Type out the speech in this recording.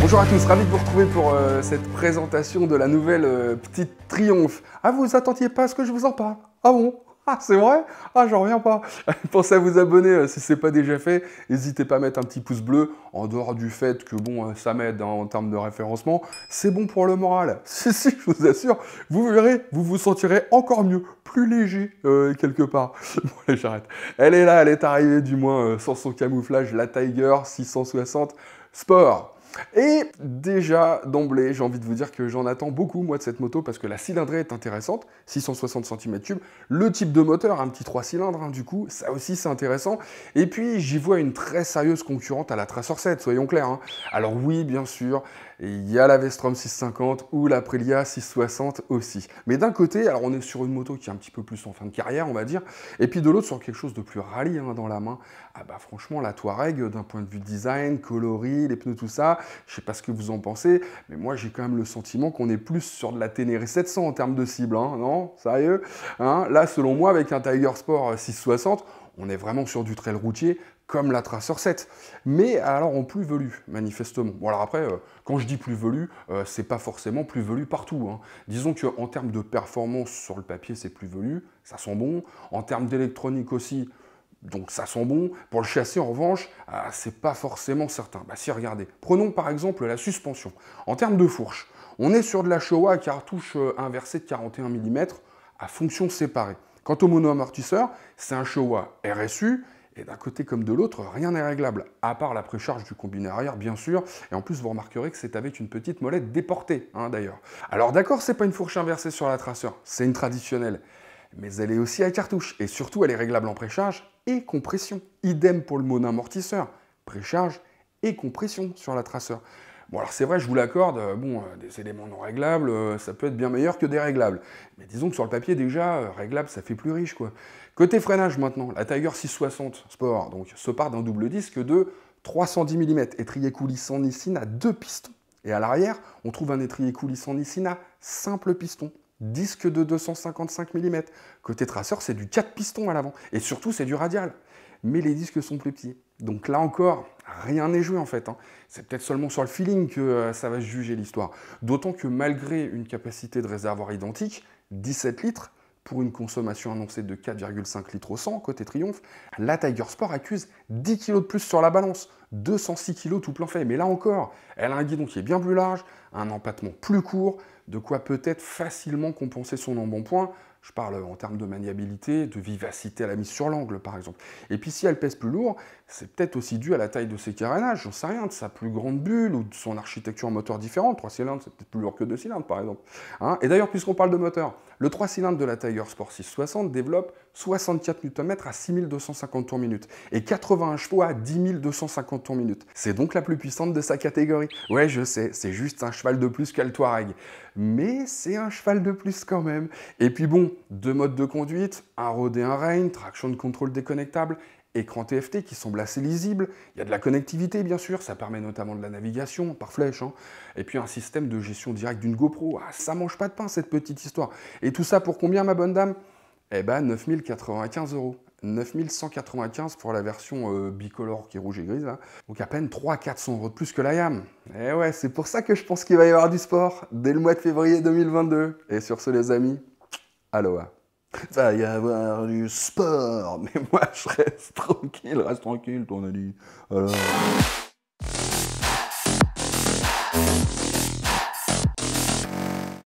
Bonjour à tous, ravi de vous retrouver pour cette présentation de la nouvelle petite Triumph. Ah, vous attendiez pas à ce que je vous en parle? Ah bon? Ah, c'est vrai? Ah, j'en reviens pas. Pensez à vous abonner si c'est pas déjà fait. N'hésitez pas à mettre un petit pouce bleu, en dehors du fait que bon, ça m'aide en termes de référencement. C'est bon pour le moral. Si, je vous assure, vous verrez, vous vous sentirez encore mieux, plus léger quelque part. Bon, allez, j'arrête. Elle est là, elle est arrivée du moins sans son camouflage, la Tiger 660 Sport. Et déjà, d'emblée, j'ai envie de vous dire que j'en attends beaucoup, moi, de cette moto, parce que la cylindrée est intéressante, 660 cm3, le type de moteur, un petit 3 cylindres, hein, du coup, ça aussi, c'est intéressant. Et puis, j'y vois une très sérieuse concurrente à la Tracer 7, soyons clairs. Hein. Alors oui, bien sûr, il y a la V-Strom 650 ou la Aprilia 660 aussi. Mais d'un côté, alors on est sur une moto qui est un petit peu plus en fin de carrière, on va dire, et puis de l'autre, sur quelque chose de plus rallye hein, dans la main. Ah bah franchement, la Touareg, d'un point de vue design, coloris, les pneus, tout ça, je sais pas ce que vous en pensez, mais moi j'ai quand même le sentiment qu'on est plus sur de la Ténéré 700 en termes de cible, hein, non? Sérieux? Hein, là, selon moi, avec un Tiger Sport 660, on est vraiment sur du trail routier, comme la Tracer 7. Mais alors en plus-velue, manifestement. Bon alors après, quand je dis plus-velue, c'est pas forcément plus-velue partout. Hein. Disons qu'en termes de performance sur le papier, c'est plus-velue, ça sent bon. En termes d'électronique aussi, donc ça sent bon. Pour le châssis, en revanche, c'est pas forcément certain. Bah si, regardez. Prenons par exemple la suspension. En termes de fourche, on est sur de la Showa à cartouche inversée de 41 mm à fonction séparée. Quant au mono-amortisseur, c'est un Showa RSU, et d'un côté comme de l'autre, rien n'est réglable, à part la précharge du combiné arrière, bien sûr, et en plus, vous remarquerez que c'est avec une petite molette déportée, hein, d'ailleurs. Alors d'accord, c'est pas une fourche inversée sur la Tracer, c'est une traditionnelle, mais elle est aussi à cartouche, et surtout, elle est réglable en précharge et compression. Idem pour le mono-amortisseur, précharge et compression sur la Tracer. Bon, alors c'est vrai, je vous l'accorde, bon, des éléments non réglables, ça peut être bien meilleur que des réglables. Mais disons que sur le papier, déjà, réglable, ça fait plus riche, quoi. Côté freinage, maintenant, la Tiger 660 Sport donc, se part d'un double disque de 310 mm, étrier coulissant Nissin à 2 pistons. Et à l'arrière, on trouve un étrier coulissant Nissin à simple piston. Disque de 255 mm. Côté Tracer, c'est du 4 pistons à l'avant. Et surtout, c'est du radial. Mais les disques sont plus petits. Donc là encore, rien n'est joué en fait. Hein. C'est peut-être seulement sur le feeling que ça va se juger l'histoire. D'autant que malgré une capacité de réservoir identique, 17 litres, pour une consommation annoncée de 4,5 litres au 100 côté Triumph, la Tiger Sport accuse 10 kg de plus sur la balance, 206 kg tout plein fait. Mais là encore, elle a un guidon qui est bien plus large, un empattement plus court, de quoi peut-être facilement compenser son embonpoint. Je parle en termes de maniabilité, de vivacité à la mise sur l'angle, par exemple. Et puis si elle pèse plus lourd, c'est peut-être aussi dû à la taille de ses carénages, j'en sais rien, de sa plus grande bulle ou de son architecture moteur différente. 3 cylindres, c'est peut-être plus lourd que 2 cylindres, par exemple. Hein, et d'ailleurs, puisqu'on parle de moteur, le 3 cylindres de la Tiger Sport 660 développe 64 Nm à 6250 tours minute et 81 chevaux à 10 250 tours minute. C'est donc la plus puissante de sa catégorie. Ouais, je sais, c'est juste un cheval de plus qu'elle Touareg. Mais c'est un cheval de plus quand même. Et puis bon, 2 modes de conduite, un road et un rain, traction de contrôle déconnectable, écran TFT qui semble assez lisible, il y a de la connectivité bien sûr, ça permet notamment de la navigation par flèche, hein. Et puis un système de gestion directe d'une GoPro, ah, ça mange pas de pain cette petite histoire. Et tout ça pour combien ma bonne dame? Eh ben 9 095 €. 9 195 pour la version bicolore qui est rouge et grise, là. Donc à peine 300-400 € de plus que la YAM. Et ouais, c'est pour ça que je pense qu'il va y avoir du sport dès le mois de février 2022. Et sur ce les amis, aloha. Il va y avoir du sport, mais moi je reste tranquille, ton a dit. Alors...